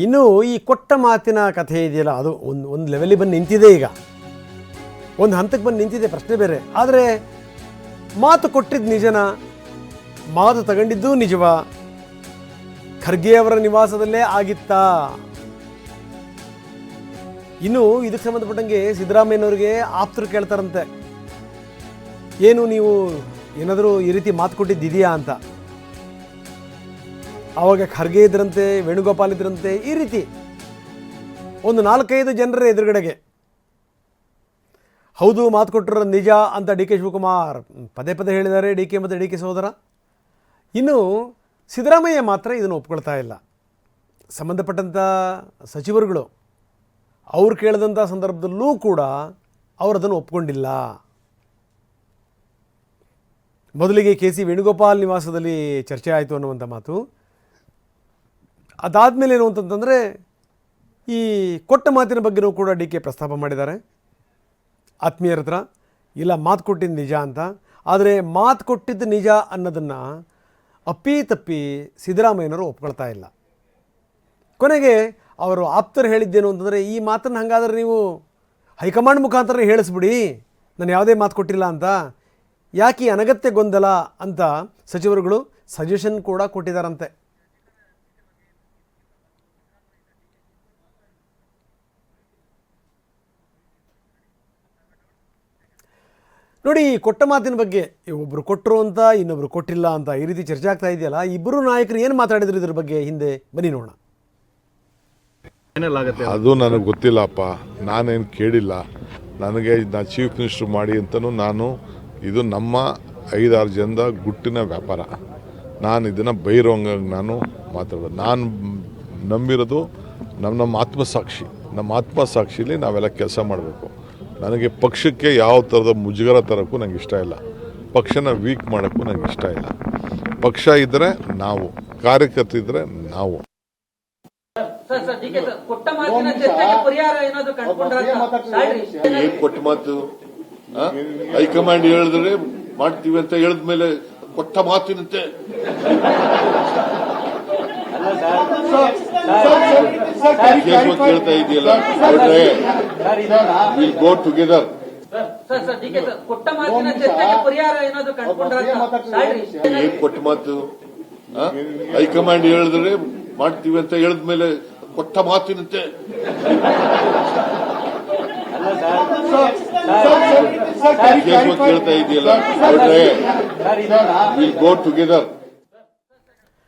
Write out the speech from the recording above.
ಇನ್ನು ಈ ಕೊಟ್ಟ ಮಾತಿನ ಕಥೆ ಇದೆಯಲ್ಲ, ಅದು ಒಂದು ಲೆವೆಲಿಗೆ ಬಂದು ನಿಂತಿದೆ. ಈಗ ಒಂದು ಹಂತಕ್ಕೆ ಬಂದು ನಿಂತಿದೆ, ಪ್ರಶ್ನೆ ಬೇರೆ. ಆದರೆ ಮಾತು ಕೊಟ್ಟಿದ್ದು ನಿಜನ, ಮಾತು ತಗೊಂಡಿದ್ದು ನಿಜವಾ, ಖರ್ಗೆ ಅವರ ನಿವಾಸದಲ್ಲೇ ಆಗಿತ್ತಾ? ಇನ್ನು ಇದಕ್ಕೆ ಸಂಬಂಧಪಟ್ಟಂಗೆ ಸಿದ್ದರಾಮಯ್ಯನವ್ರಿಗೆ ಆಪ್ತರು ಕೇಳ್ತಾರಂತೆ, ಏನು ನೀವು ಏನಾದರೂ ಈ ರೀತಿ ಮಾತು ಕೊಟ್ಟಿದ್ದಿದೆಯಾ ಅಂತ. ಆವಾಗ ಖರ್ಗೆ ಇದ್ರಂತೆ, ವೇಣುಗೋಪಾಲ್ ಇದ್ರಂತೆ, ಈ ರೀತಿ ಒಂದು 4-5 ಜನರ ಎದುರುಗಡೆಗೆ ಹೌದು ಮಾತು ಕೊಟ್ಟಿರೋ ನಿಜ ಅಂತ ಡಿ ಕೆ ಶಿವಕುಮಾರ್ ಪದೇ ಪದೇ ಹೇಳಿದ್ದಾರೆ, ಡಿ ಕೆ ಮತ್ತು ಡಿ ಕೆ ಸಹೋದರ. ಇನ್ನು ಸಿದ್ದರಾಮಯ್ಯ ಮಾತ್ರ ಇದನ್ನು ಒಪ್ಕೊಳ್ತಾ ಇಲ್ಲ. ಸಂಬಂಧಪಟ್ಟಂಥ ಸಚಿವರುಗಳು ಅವ್ರು ಕೇಳಿದಂಥ ಸಂದರ್ಭದಲ್ಲೂ ಕೂಡ ಅವರು ಅದನ್ನು ಒಪ್ಕೊಂಡಿಲ್ಲ. ಮೊದಲಿಗೆ ಕೆ ಸಿ ವೇಣುಗೋಪಾಲ್ ನಿವಾಸದಲ್ಲಿ ಚರ್ಚೆ ಆಯಿತು ಅನ್ನುವಂಥ ಮಾತು. ಅದಾದಮೇಲೆ ಏನು ಅಂತಂತಂದರೆ, ಈ ಕೊಟ್ಟ ಮಾತಿನ ಬಗ್ಗೆಯೂ ಕೂಡ ಡಿ ಕೆ ಪ್ರಸ್ತಾಪ ಮಾಡಿದ್ದಾರೆ ಆತ್ಮೀಯರ ಹತ್ರ. ಇಲ್ಲ, ಮಾತು ಕೊಟ್ಟಿದ್ದು ನಿಜ ಅಂತ. ಆದರೆ ಮಾತು ಕೊಟ್ಟಿದ್ದು ನಿಜ ಅನ್ನೋದನ್ನು ಅಪ್ಪಿ ತಪ್ಪಿ ಸಿದ್ದರಾಮಯ್ಯನವರು ಒಪ್ಕೊಳ್ತಾ ಇಲ್ಲ. ಕೊನೆಗೆ ಅವರು ಆಪ್ತರು ಹೇಳಿದ್ದೇನು ಅಂತಂದರೆ, ಈ ಮಾತನ್ನು ಹಾಗಾದರೆ ನೀವು ಹೈಕಮಾಂಡ್ ಮುಖಾಂತರ ಹೇಳಿಸ್ಬಿಡಿ, ನಾನು ಯಾವುದೇ ಮಾತು ಕೊಟ್ಟಿಲ್ಲ ಅಂತ, ಯಾಕೆ ಅನಗತ್ಯ ಗೊಂದಲ ಅಂತ ಸಚಿವರುಗಳು ಸಜೆಷನ್ ಕೂಡ ಕೊಟ್ಟಿದ್ದಾರಂತೆ. ನೋಡಿ, ಕೊಟ್ಟ ಮಾತಿನ ಬಗ್ಗೆ ಒಬ್ಬರು ಕೊಟ್ಟರು ಅಂತ, ಇನ್ನೊಬ್ರು ಕೊಟ್ಟಿಲ್ಲ ಅಂತ ಈ ರೀತಿ ಚರ್ಚೆ ಆಗ್ತಾ ಇದೆಯಲ್ಲ, ಇಬ್ಬರು ನಾಯಕರು ಏನು ಮಾತಾಡಿದ್ರು ಇದ್ರ ಬಗ್ಗೆ ಹಿಂದೆ, ಬನ್ನಿ ನೋಡೋಣ. ಅದು ನನಗೆ ಗೊತ್ತಿಲ್ಲಪ್ಪ, ನಾನೇನು ಕೇಳಿಲ್ಲ. ನನಗೆ ನಾನು ಚೀಫ್ ಮಿನಿಸ್ಟರ್ ಮಾಡಿ ಅಂತಲೂ ಇದು ನಮ್ಮ 5-6 ಜನದ ಗುಟ್ಟಿನ ವ್ಯಾಪಾರ. ನಾನು ಇದನ್ನು ಬೈರೋಂಗಾಗಿ ನಾನು ಮಾತಾಡೋದು. ನಾನು ನಂಬಿರೋದು ನಮ್ಮ ಆತ್ಮಸಾಕ್ಷಿ. ನಮ್ಮ ಆತ್ಮಸಾಕ್ಷಿಲಿ ನಾವೆಲ್ಲ ಕೆಲಸ ಮಾಡಬೇಕು. ನನಗೆ ಪಕ್ಷಕ್ಕೆ ಯಾವ ಥರದ ಮುಜುಗರ ತರೋಕ್ಕೂ ನನಗೆ ಇಷ್ಟ ಇಲ್ಲ. ಪಕ್ಷನ ವೀಕ್ ಮಾಡೋಕ್ಕೂ ನನಗೆ ಇಷ್ಟ ಇಲ್ಲ. ಪಕ್ಷ ಇದ್ದರೆ ನಾವು, ಕಾರ್ಯಕರ್ತರಿದ್ದರೆ ನಾವು. ಏನು ಕೊಟ್ಟ ಮಾತು? ಹೈಕಮಾಂಡ್ ಹೇಳಿದ್ರೆ ಮಾಡ್ತೀವಿ ಅಂತ ಹೇಳಿದ್ಮೇಲೆ ಕೊಟ್ಟ ಮಾತಿನಂತೆ ಕೇಳ್ತಾ ಇದೆಯಲ್ಲ, ವಿಲ್ ಗೋ ಟುಗೆದರ್. ಏನ್ ಕೊಟ್ಟ ಮಾತು? ಹೈಕಮಾಂಡ್ ಹೇಳಿದ್ರೆ ಮಾಡ್ತೀವಿ ಅಂತ ಹೇಳಿದ್ಮೇಲೆ ಕೊಟ್ಟ ಮಾತಿನಂತೆ ಕೇಳ್ತಾ ಇದೆಯಲ್ಲ, ವಿಲ್ ಗೋ ಟುಗೆದರ್.